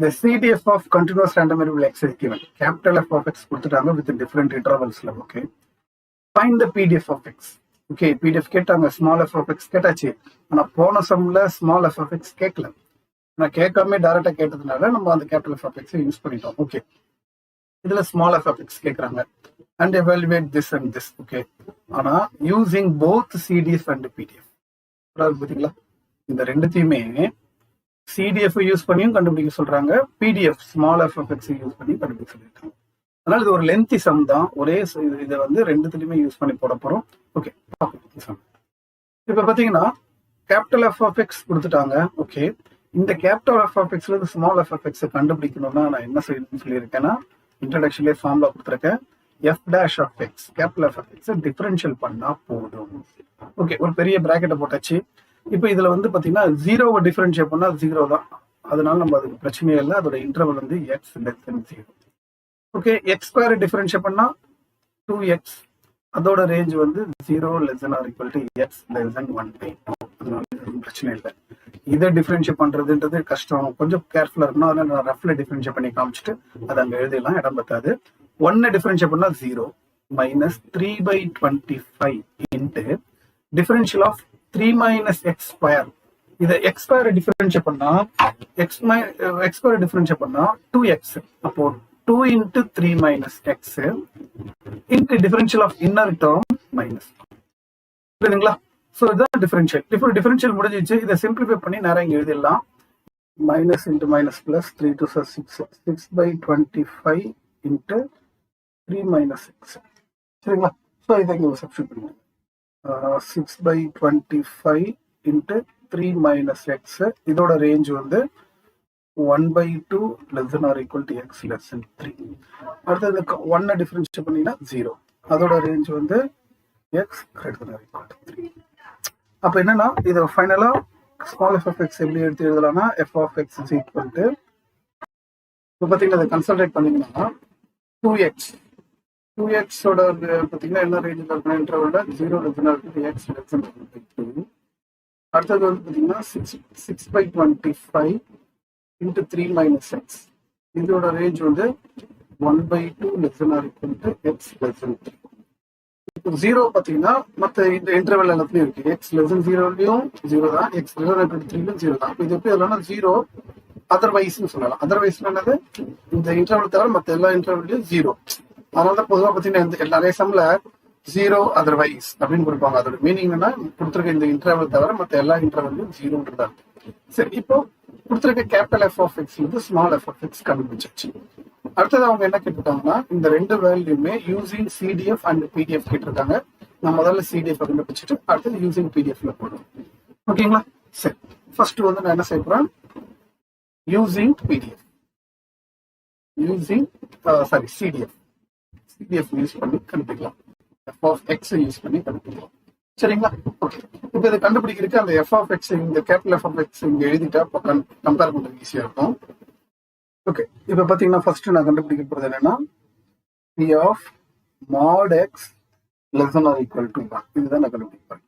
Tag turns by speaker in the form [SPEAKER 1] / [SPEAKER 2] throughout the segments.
[SPEAKER 1] The CDF of continuous random variable x is given. Capital F of x கொடுத்துட்டாங்க with different intervals. Okay. Find the PDF of x. Okay, PDF கேட்டாங்க, small f of x கேட்டாச்சு. ஆனா போன சம்ல small f of x கேட்கல. நான் கேட்காம டைரக்டா கேட்டதுனால நம்ம அந்த capital F of x use பண்ணிட்டோம். ஓகே, இதுல small f of x கேக்குறாங்க. And evaluate this and this. Okay. ஆனா using both CDF and PDF. பாத்தீங்களா, இந்த ரெண்டுத்தையுமே CDF யூஸ் பண்ணியும் கண்டுபிடிக்க சொல்றாங்க, PDF small f of x use பண்ணி கண்டுபிடிக்க சொல்லியிருக்காங்க. அதனால இது ஒரு லென்த்தி சம் தான், ஒரே இதை வந்து ரெண்டுத்துலயுமே யூஸ் பண்ணி போட போறோம். ஓகே, இப்ப பாத்தீங்கன்னா கேபிட்டல் F of x கொடுத்துட்டாங்க. ஓகே, இந்த கேபிட்டல் F of x ல இருந்து ஸ்மால் f of x கண்டுபிடிக்கணும்னா நான் என்ன செய்யணும்னு சொல்லியிருக்கேன்னா, இன்ட்ரடக்ஷன்லேயே ஃபார்முலா கொடுத்துருக்கேன். f dash of x capital F of x differential பண்ணா போதும். ஓகே, ஒரு பெரிய பிராக்கெட்டை போட்டாச்சு. இப்போ இதுல வந்து பாத்தீங்கன்னா ஜீரோவை டிஃபரன்ஷியேட் பண்ணா ஜீரோ தான், அதனால நம்ம அதுக்கு பிரச்சனையே இல்லை. அதோட இன்டர்வல் வந்து X less than 0. Okay, X square differentiate பண்ணா 2x, அதோட ரேஞ்ச் வந்து 0 less than or equal to x less than 1/2. அதனால பிரச்சனை இல்லை. இதை டிஃபரன்ஷியேட் பண்றதுன்றது கஷ்டம், கொஞ்சம் கேர்ஃபுல்லா இருக்கணும். அதனால நான் ரஃப்ல டிஃபரன்ஷியேட் பண்ணி காமிச்சிட்டு அதை அங்க எழுதிடலாம், இடம் பத்தாது. 1 டிஃபரன்ஷியேட் பண்ணா 0 minus 3/25 into differential of 3 minus x square. இதை x square டிஃபரன்ஷியேட் பண்ணா x square டிஃபரன்ஷியேட் பண்ணா 2x. அப்போ 2 into 3 minus x into differential of inner term minus. புரியுதுங்களா? சோ இதுதான் டிஃபரன்ஷியல். டிஃபரன்ஷியல் முடிஞ்சிச்சு. இதை சிம்பிளிஃபை பண்ணி நேரா இங்க எழுதிடலாம். minus into minus plus 3 to 6 6/25 into 3 minus x. சரிங்களா? சோ இதை இங்க சப்ஸ்டிட்யூட் பண்ணுங்க. 6/25 into 3 minus x. இதோட ரேஞ்ச் வந்து 1/2 less than or equal to x less than 3. அடுத்தது 1 டிஃபரன்ஷியேட் பண்ணீங்கன்னா 0, அதோட ரேஞ்ச் வந்து x greater than or equal to 3. அப்ப என்னன்னா இது ஃபைனலா ஸ்மால் f of x எப்படி எடுத்து எழுதலாம்னா f of x is equal to, இப்போ பாத்தீங்கன்னா அதை கன்சல்டேட் பண்ணீங்கன்னா 2x ஓட பாத்தீங்கன்னா என்ன ரேஞ்சில் இருக்கணும், இன்டர்வல்ல 0 less than or equal to x less than 1/2. அடுத்தது வந்து பாத்தீங்கன்னா 6/25 into 3 minus x. இதோட ரேஞ்ச் வந்து 1/2 less than or equal to x less than 3. இப்போ 0 பாத்தீங்கன்னா மத்த இந்த இன்டர்வல் எல்லாத்துலயும் இருக்கு. x less than 0லயும் 0 தான், x less than or equal to 3லயும் 0 தான். இது எப்படி சொல்லலாம், 0 அதர்வைஸ்னு சொல்லலாம். அதர்வைஸ் என்னது, இந்த இன்டர்வல் தவிர மத்த எல்லா இன்டர்வல்லையும் 0. அதனால பொதுவாக பாத்தீங்கன்னா நிறைய சம்ல 0 அதர்வைஸ் அப்படின்னு கொடுப்பாங்க. அதோட மீனிங் என்னன்னா, கொடுத்துருக்க இந்த இன்டர்வல் தவிர மத்த எல்லா இன்டர்வல்லையும் 0ன்றதா இருக்கு. சரி, இப்போ கொடுத்துருக்க கேபிட்டல் F of x வந்து ஸ்மால் f of x கண்டுபிடிச்சாச்சு. அடுத்தது அவங்க என்ன கேட்டிருக்காங்கன்னா, இந்த ரெண்டு வேல்யூமே யூசிங் CDF அண்ட் PDF கேட்டிருக்காங்க. நான் முதல்ல CDF கண்டுபிடிச்சிட்டு அடுத்தது யூசிங் PDFல போடுவோம். ஓகேங்களா? சரி, ஃபர்ஸ்ட் வந்து நான் என்ன செய்ய போறேன், யூசிங் PDF CDF யூஸ் பண்ணி கண்டுபிடிக்கலாம். f of x யூஸ் பண்ணி கண்டுபிடிக்கலாம். சரிங்களா? ஓகே, இப்போ இதை கண்டுபிடிக்கிறதுக்கு அந்த f of x, இந்த கேபிட்டல் F of x இங்க எழுதிட்டா கம்பேர் பண்றது ஈஸியா இருக்கும். ஓகே, இப்போ பாத்தீங்கன்னா ஃபர்ஸ்ட் நான் கண்டுபிடிக்க போறது என்னன்னா p of mod x less than or equal to 1. இதுதான் நான் கண்டுபிடிப்பேன்.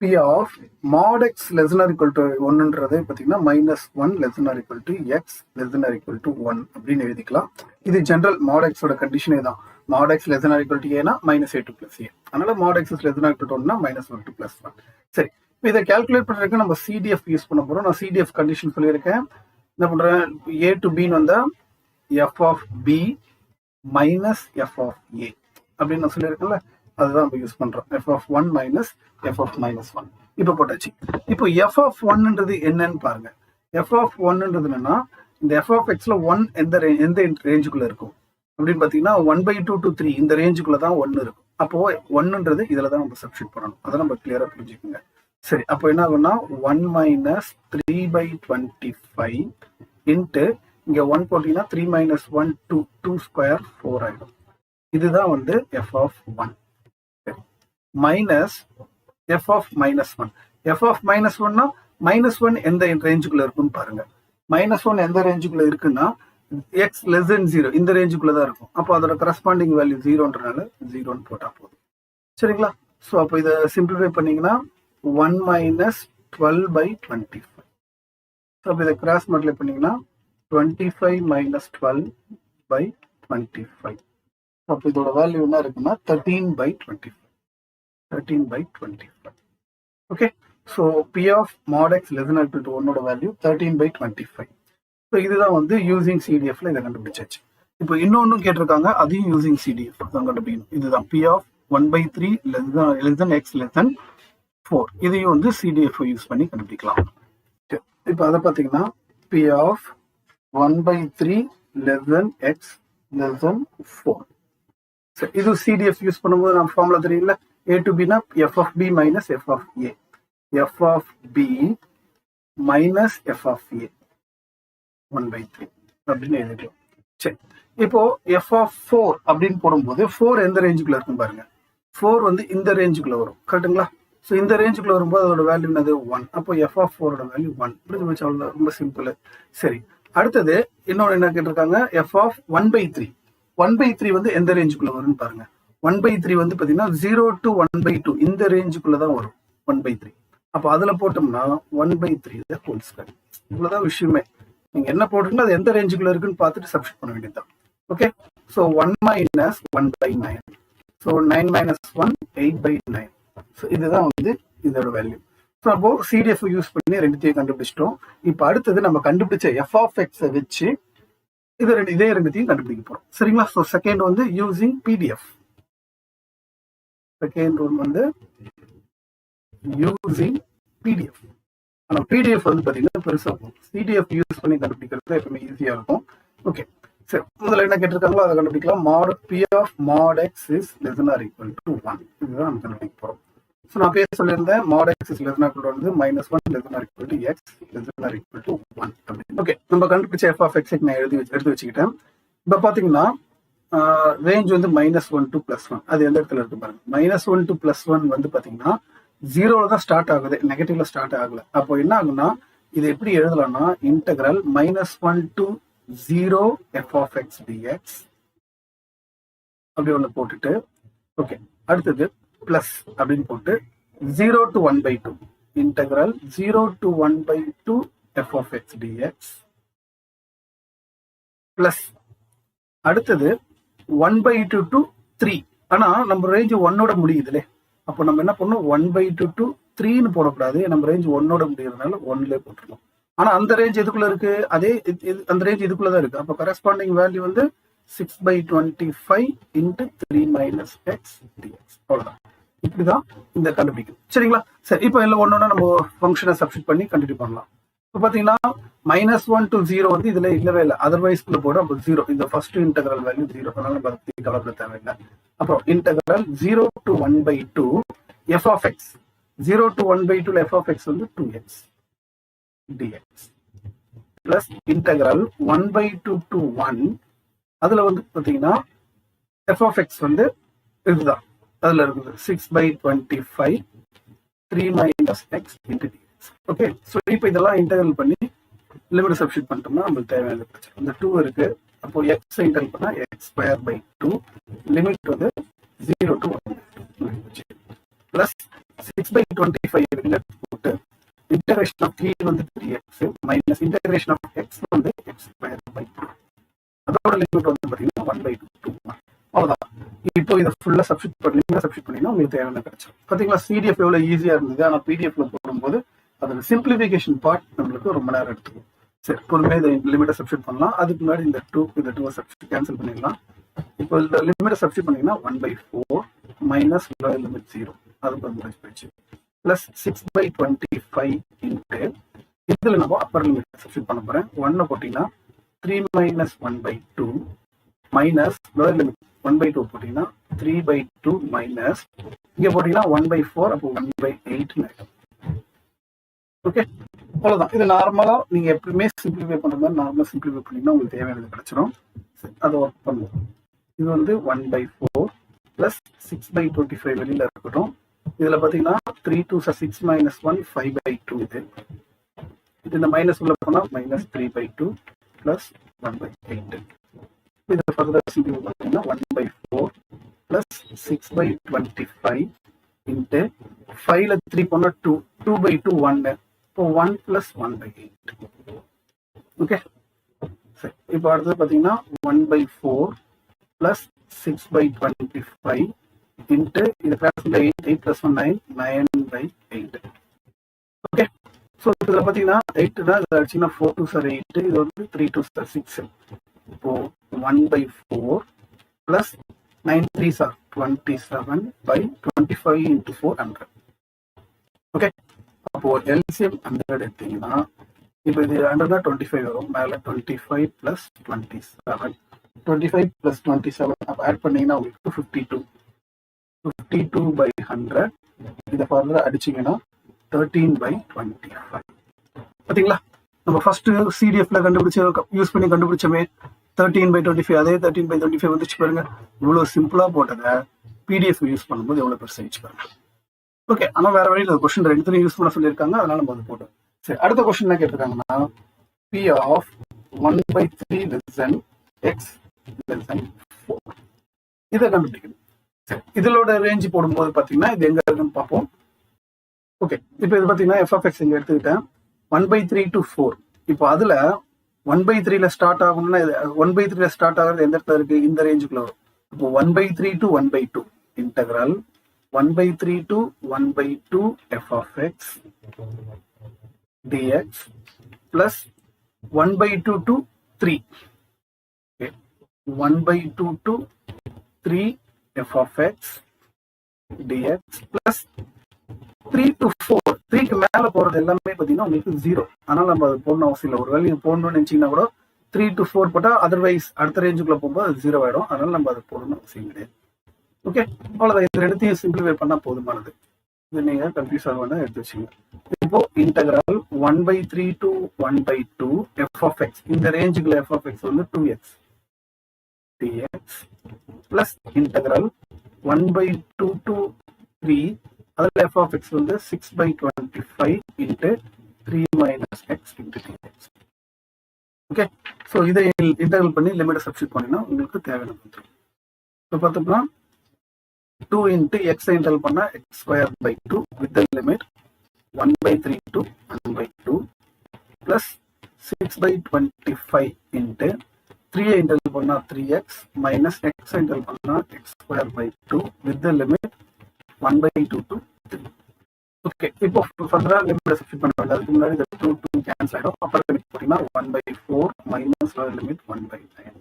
[SPEAKER 1] p of mod x less than or equal to 1ன்றது பாத்தீங்கன்னா -1 less than or equal to x less than or equal to 1 அப்படின்னு எழுதிக்கலாம். இது ஜெனரல் mod x ஓட கண்டிஷனே தான். mod x less than or equal to a னா -a2 + a. அதனால mod x is less than or equal to 1 னா -1 + 1. சரி, இப்போ இதை கால்குலேட் பண்றதுக்கு நம்ம CDF யூஸ் பண்ண போறோம். நான் CDF கண்டிஷன் சொல்லியிருக்கேன். என்ன பண்றேன், a to b ன்னு வந்தா f of b minus f of a அப்படின்னு நான் சொல்லியிருக்கேன்ல, அதுதான் நம்ம யூஸ் பண்றோம். f of 1 minus f of -1. இப்போ போட்டாச்சு. இப்போ f of 1ன்றது என்னன்னு பாருங்க. f of 1ன்றது என்னன்னா, இந்த f of x ல 1 எந்த ரேஞ்சுக்குள்ள இருக்கும் அப்படின்னு பாத்தீங்கன்னா 1/2 to 3 இந்த ரேஞ்சுக்குள்ள தான் 1 இருக்கும். அப்போ 1ன்றது இதுல தான் நம்ம சப்ஸ்டிட்யூட் பண்ணணும். அதை நம்ம கிளியரா புரிஞ்சுக்கோங்க. சரி, அப்போ என்ன ஆகும்னா 1 minus 3/25 into இங்க 1 போட்டீங்கன்னா 3 minus 1 2 ஸ்கொயர் 4 ஆயிடும். இதுதான் வந்து f of 1 minus f of -1. f of -1னா -1 எந்த ரேஞ்சுக்குள்ள இருக்குன்னு பாருங்க. -1 எந்த ரேஞ்சுக்குள்ள இருக்குன்னா x less than 0 இந்த ரேஞ்சுக்குள்ள தான் இருக்கும். அப்போ அதோட கரஸ்பாண்டிங் வேல்யூ 0ன்றனால 0ன்னு போட்டா போதும். சரிங்களா? ஸோ அப்போ இதை சிம்பிளிஃபை பண்ணீங்கன்னா 1 minus 12/25. ஸோ அப்போ இதை கிராஸ் மல்டிப்ளை பண்ணீங்கன்னா 25 minus 12 by 25. அப்போ இதோட வேல்யூ என்ன இருக்குன்னா 13 by 25. 13 by 25. Okay, so P of mod x less than or equal to 1 ஓட வேல்யூ 13 by 25. ஸோ இதுதான் வந்து யூசிங் சிடிஎஃப்ல இதை கண்டுபிடிச்சாச்சு. இப்போ இன்னொன்னும் கேட்டிருக்காங்க, அதையும் யூசிங் சிடிஎஃப் தான் கண்டுபிடிக்கணும். இதுதான் P of 1/3 less than x less than 4. இதையும் வந்து சிடிஎஃப் யூஸ் பண்ணி கண்டுபிடிக்கலாம். இப்போ அதை பார்த்தீங்கன்னா P of 1/3 less than x less than 4. சரி, இது சிடிஎஃப் யூஸ் பண்ணும்போது நம்ம ஃபார்முலா தெரியல, a to b னா f of b minus f of a, f of b minus f of a 1/3 அப்படின்னு எழுதிக்கலாம். சரி, இப்போ f of 4 அப்படின்னு போடும்போது 4 எந்த ரேஞ்சுக்குள்ள இருக்கும் பாருங்க. 4 வந்து இந்த ரேஞ்சுக்குள்ள வரும், கரெக்டுங்களா? ஸோ இந்த ரேஞ்சுக்குள்ள வரும்போது அதோட வேல்யூ என்னது 1. அப்போ f of 4 ஓட வேல்யூ 1. புரிஞ்சு வச்சு அவ்வளோ, ரொம்ப சிம்பிள். சரி, அடுத்தது இன்னொன்று என்ன கேட்டிருக்காங்க, f of 1/3. 1/3 வந்து எந்த ரேஞ்சுக்குள்ள வரும்னு பாருங்க. 1/3 வந்து பார்த்தீங்கன்னா 0 to 1/2 இந்த ரேஞ்சுக்குள்ள தான் வரும் 1/3. அப்போ அதில் போட்டோம்னா 1/3 the whole square. இவ்வளோதான் விஷயமே. நீங்கள் என்ன போட்டுருக்கீங்களோ அது எந்த ரேஞ்சுக்குள்ள இருக்குன்னு பார்த்துட்டு சப்ஸ்டிட் பண்ண வேண்டியதுதான். Okay, so 1 minus 1/9. So 9 minus 1 8/9. So இதுதான் வந்து இதோட வேல்யூ. ஸோ அப்போ சிடிஎஃப் யூஸ் பண்ணி ரெண்டுத்தையும் கண்டுபிடிச்சிட்டோம். இப்போ அடுத்தது நம்ம கண்டுபிடிச்ச எஃப் ஆஃப் எக்ஸை வச்சு இதே ரெண்டுத்தையும் கண்டுபிடிக்க போறோம். சரிங்களா? ஸோ செகண்ட் வந்து யூசிங் பிடிஎஃப். செகண்ட் ஒன் வந்து யூசிங் பிடிஎஃப். ஆனால் பிடிஎஃப் வந்து பார்த்தீங்கன்னா பெருசாக இருக்கும். சிடிஎஃப் யூஸ் பண்ணி கண்டுபிடிக்கிறது எப்பவுமே ஈஸியாக இருக்கும். ஓகே, சரி, முதல்ல என்ன கேட்டிருக்காங்களோ அதை கண்டுபிடிக்கலாம். mod p of mod x is less than or equal to 1. இதுதான் நம்ம கண்டுபிடிக்க போகிறோம். ஸோ நான் பேச சொல்லியிருந்தேன், mod x is less than or equal to வந்து -1 less than or equal to x less than or equal to 1. Okay, நம்ம கண்டுபிடிச்ச f of x நான் எடுத்து வச்சுக்கிட்டேன். இப்போ பார்த்தீங்கன்னா ரேஞ்ச் வந்து -1 to +1. அது எந்த இடத்துல இருக்கு பாருங்க. -1 to +1 வந்து பார்த்தீங்கன்னா 0ல தான் ஸ்டார்ட் ஆகுது, நெகட்டிவ்ல ஸ்டார்ட் ஆகல. அப்போ என்ன ஆகுன்னா இதை எப்படி எழுதலாம்னா integral -1 to 0 f of x dx அப்படி ஒன்று போட்டுட்டு, ஓகே, அடுத்தது பிளஸ் அப்படின்னு போட்டு 0 to 1/2 integral 0 to 1/2 f of x dx plus அடுத்தது 1/2 to 3. ஆனா நம்ம ரேஞ்ச் 1ஓட முடியுதுலே, அப்போ நம்ம என்ன பண்ணணும் 1/2 to 3ன்னு போடக்கூடாது. நம்ம ரேஞ்ச் 1ஓட முடியறதுனால 1ல போட்டுருவோம். ஆனா அந்த ரேஞ்ச் எதுக்குள்ள இருக்கு, அதே அந்த ரேஞ்ச் இதுக்குள்ளதான் இருக்கு. அப்போ கரஸ்பாண்டிங் வேல்யூ வந்து 6/25 into 3 minus x dx. அவ்வளவுதான். இப்படிதான் இந்த கண்டுபிடிக்கும். சரிங்களா? சரி, இப்போ எல்லாம் ஒன்னொன்னா நம்ம ஃபங்க்ஷனை சப்ஸ்டிட் பண்ணி கண்டினியூ பண்ணலாம். இப்போ பாத்தீங்கன்னா -1 to 0 வந்து இதுல இல்லவே இல்லை, அதர்வைஸ் போடும். அப்போ 0, இந்த ஃபர்ஸ்ட் இன்டெக்ரல் வேல்யூ 0, அதனால நம்ம அதை பத்தி கவலைப்பட தேவையில்லை. அப்புறம் integral 0 to 1/2 f of x, 0 to 1/2 f of x வந்து 2x dx plus integral 1/2 to 1, அதுல வந்து பாத்தீங்கன்னா f of x வந்து இதுதான், அதுல இருக்குது 6/25 3 minus x into dx. Okay, so இப்போ இதெல்லாம் இன்டெக்ரல் பண்ணி லிமிட் சப்ஸ்டிட் பண்ணிட்டோம்னா நம்மளுக்கு தேவையான பிரச்சனை. இந்த 2 இருக்கு, அப்போ x இன்டெக்ரல் பண்ணா x²/2 லிமிட் வந்து 0 to 1/2 பிளஸ் 6/25 போட்டு இன்டகிரேஷன் ஆஃப் 3 வந்து 3x minus integration of x வந்து x²/2. அதோட லிமிட் வந்து பாத்தீங்கன்னா 1/2 அவ்வளவுதான். இப்போ இதை ஃபுல்லா சப்ஸ்டிட் பண்ணினா உங்களுக்கு தேவையான கிடைச்சிடும். பாத்தீங்களா சிடிஎஃப் எவ்வளவு ஈஸியா இருந்தது. ஆனா பிடிஎஃப்ல போடும்போது அதோட சிம்பிளிஃபிகேஷன் பார்ட் நம்மளுக்கு ரொம்ப நேரம் எடுத்துக்கும். சரி, பொறுமையாக இதை லிமிட்டை சப்ஸ்டிட் பண்ணலாம். அதுக்கு முன்னாடி இந்த 2 சப்ஸ்டிட் கேன்சல் பண்ணிடலாம். இப்போ இந்த லிமிட்டை சப்ஸ்டிட் பண்ணீங்கன்னா 1/4 மைனஸ் லிமிட் 0, அது கொஞ்சம் போயிடுச்சு, பிளஸ் 6/25 இன்ட்டு இதுல நம்ம அப்பர் லிமிட் சப்ஸ்டிட் பண்ண போறேன். 1 போட்டீங்கன்னா 3 minus 1/2 மைனஸ் லோயர் லிமிட் 1/2 போட்டீங்கன்னா 3/2 மைனஸ் இங்க போட்டீங்கன்னா 1/4, அப்போ 1/8. ஓகே, அவ்வளவுதான். இது நார்மலா நீங்க எப்பவுமே சிம்பிளிஃபை பண்ற மாதிரி நார்மலா சிம்பிளிஃபை பண்ணீங்கன்னா உங்களுக்கு தேவையானது கிடைச்சிடும். அதை ஒர்க் பண்ணுவோம். இது வந்து 1/4 பிளஸ் 6/25 வெளியில இருக்கட்டும். இதுல பாத்தீங்கன்னா 3 2 6 minus 1 5/2. இது இந்த மைனஸ் உள்ள போனா மைனஸ் 3/2 பிளஸ் 1/8. இதை ஃபர்தர் சிம்பிளிஃபை பண்ணீங்கன்னா 1/4 பிளஸ் 6/25 இன்ட்டு 5ல 3 போனா 2, 2/2 1. இப்போ 1 plus 1/8. ஓகே, இப்போ அடுத்தது பார்த்தீங்கன்னா 1/4 plus 6/25 into இது கிராஸ் 8 8 plus 1 9 9/8. ஓகே, ஸோ இதில் பார்த்தீங்கன்னா 8 தான், இதில் அடிச்சிங்கன்னா 4 2 சார் 8, இது வந்து 3 2 சார் 6. இப்போ 1/4 plus 9 3 சார் 27/25 into 400. ஓகே, அப்போ எல்சிஎம் 100 எடுத்தீங்கன்னா இப்போ இது 100 தான் 25 வரும், மேலே 25 plus 27 25 plus 27 அப்போ ஆட் பண்ணீங்கன்னா உங்களுக்கு 52 52/100. இதை ஃபர்தர் அடிச்சிங்கன்னா 13/25. பார்த்தீங்களா, நம்ம ஃபர்ஸ்ட் சிடிஎஃப்ல கண்டுபிடிச்ச யூஸ் பண்ணி கண்டுபிடிச்சோமே 13/25, அதே 13/25 வந்துச்சு பாருங்க. இவ்வளோ சிம்பிளாக போட்டதை பிடிஎஃப் யூஸ் பண்ணும்போது எவ்வளோ பெருசாகிச்சு பாருங்க. ஓகே, ஆனால் வேற வழியில் கொஸ்டின் ரெண்டுத்தையும் யூஸ் பண்ண சொல்லியிருக்காங்க, அதனால நம்ம அது போட்டோம். சரி, அடுத்த கொஸ்டின் என்ன கேட்டிருக்காங்கன்னா P of 1/3 less than x less than 4. இதை கண்டுபிடிக்கணும். சரி, இதோட ரேஞ்ச் போடும்போது பார்த்தீங்கன்னா இது எங்க இருக்குன்னு பார்ப்போம். ஓகே, இப்போ இது பார்த்தீங்கன்னா f of x இங்க எடுத்துக்கிட்டேன் 1/3 to 4. இப்போ அதுல 1/3ல ஸ்டார்ட் ஆகணும்னா 1/3ல ஸ்டார்ட் ஆகிறது எந்த இடத்துல இருக்கு, இந்த ரேஞ்சுக்குள்ள வரும். இப்போ 1/3 to 1/2 integral 1/3 to 1/2 f of x dx plus 1/2 to 3. Okay. 1/2 to 3 f of x dx plus 3 to 4. 3க்கு மேல போறது எல்லாமே பார்த்தீங்கன்னா உங்களுக்கு 0. அதனால நம்ம அது போடணும் அவசியம் இல்லை. ஒருவேளை நீங்க போடணும்னு நினைச்சீங்கன்னா கூட 3 to 4 போட்டா அதர்வைஸ் அடுத்த ரேஞ்சுக்குள்ள போகும்போது அது 0 ஆயிடும். அதனால நம்ம அது போடணும் அவசியம் கிடையாது. ஓகே, அவ்வளோதான். இது ரெண்டுத்தையும் சிம்பிளிஃபை பண்ணா போதுமானது. இது நீங்க கன்ஃபியூஸ் ஆக வேண்டாம், எடுத்து வச்சுங்க. இப்போ integral 1/3 to 1/2 f of x, இந்த ரேஞ்சுக்குள்ள f of x வந்து 2x dx plus integral 1/2 to 3, அதுல f of x வந்து 6/25 into 3 minus x into dx. Okay, so இதை இன்டகிரல் பண்ணி லிமிட்டை சப்ஸ்டிட் பண்ணினா உங்களுக்கு தேவையான வந்துடும். இப்போ பார்த்தோம்னா 2 into x இன்டகிரல் பண்ணா x square by 2 with the limit 1/3 to 1/2 plus 6/25 into 3 integral பண்ணா 3x minus x இன்டகிரல் பண்ணா x square by 2 with the limit 1/2 to 3. Okay, இப்போ ஃபர்தரா லிமிட் சப்ஸ்டிட் பண்ண வேண்டாம். அதுக்கு முன்னாடி இந்த 2 2 கேன்சல் ஆயிடும். அப்பர் லிமிட் போட்டீங்கன்னா 1/4 minus lower limit 1/9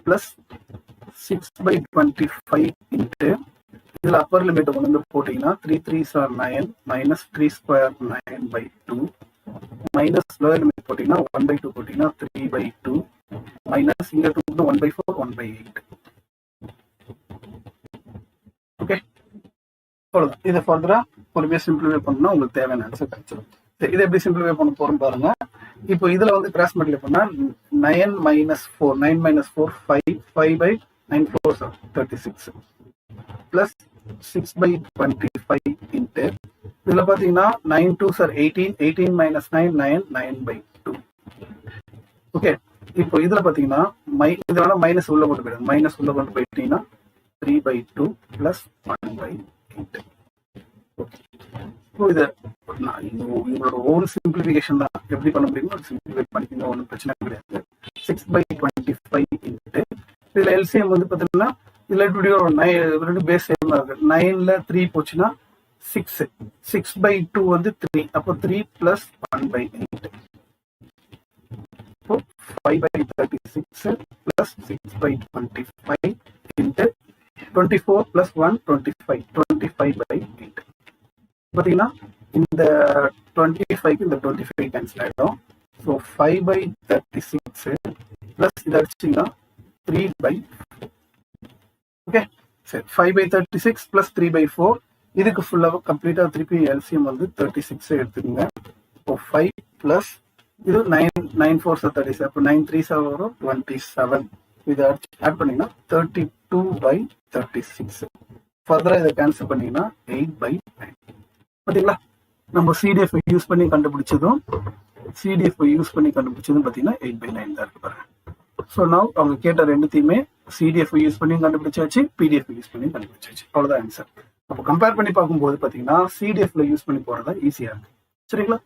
[SPEAKER 1] plus 6/25 into இதில் அப்பர் லிமிட் கொண்டு வந்து போட்டீங்கன்னா 3 3s are 9 minus 3 square 9/2 minus lower limit போட்டீங்கன்னா 1/2 போட்டீங்கன்னா 3/2 minus இங்க 2 1/4 1/8. ஓகே, அவ்வளோதான். இதை ஃபர்தரா பொறுமையாக சிம்பிளிஃபை பண்ணா உங்களுக்கு தேவையான ஆன்சர் கிடைச்சிடும். இதை எப்படி சிம்பிளிஃபை பண்ண போறோம் பாருங்க. இப்போ இதுல வந்து கிராஸ் மல்டிப்ளை பண்ணா 9 minus 4 9 minus 4 5 5/9 4 36 plus 6/25 into இதுல பாத்தீங்கன்னா 9 2s are 18 18 minus 9 9 9/2. ஓகே, இப்போ இதுல பாத்தீங்கன்னா இதனால மைனஸ் உள்ள கொண்டு போயிடுங்க. மைனஸ் உள்ள கொண்டு போயிட்டீங்கன்னா 3/2 plus 1/8. ஓகே, இப்போ இது உங்களோட ஓன் சிம்பிளிஃபிகேஷன் தான். எப்படி பண்ண முடியுமோ சிம்பிளிஃபை பண்ணிக்கோங்க, ஒன்றும் பிரச்சனை கிடையாது. 6/25 into இதுல எல்சிஎம் வந்து பாத்தீங்கன்னா இதுல ரெண்டு பேஸ் சேமா இருக்கு. 9ல 3 போச்சுன்னா 6 6/2 வந்து 3, அப்போ 3 plus 1/8. இப்போ 5/36 plus 6/25 into 24 plus 1 25 25/8. பாத்தீங்கன்னா இந்த 25க்கு இந்த 25 கேன்சல் ஆயிடும். ஸோ 5/36 பிளஸ் இதை அடிச்சிங்கன்னா 3/4. ஓகே, சரி, 5/36 பிளஸ் 3/4 இதுக்கு ஃபுல்லாக கம்ப்ளீட்டாக திருப்பி எல்சிஎம் வந்து 36 எடுத்துக்கோங்க. இப்போ 5 பிளஸ் இது 9 4s 37, அப்போ 9 3s வரும் 27. இதை ஆட் பண்ணீங்கன்னா 32/36. ஃபர்தரா இதை கேன்சல் பண்ணீங்கன்னா 8/9. பார்த்தீங்களா, நம்ம சிடிஎஃப் யூஸ் பண்ணி கண்டுபிடிச்சதும் பார்த்தீங்கன்னா 8/9 தான் இருக்கு பாருங்க. ஸோ நான் அவங்க கேட்ட ரெண்டுத்தையுமே சிடிஎஃப் யூஸ் பண்ணி கண்டுபிடிச்சாச்சு, பிடிஎஃப் யூஸ் பண்ணி கண்டுபிடிச்சாச்சு. அவ்வளோதான் ஆன்சர். அப்போ கம்பேர் பண்ணி பார்க்கும்போது பார்த்தீங்கன்னா சிடிஎஃப்ல யூஸ் பண்ணி போறதா ஈஸியா இருக்கு. சரிங்களா?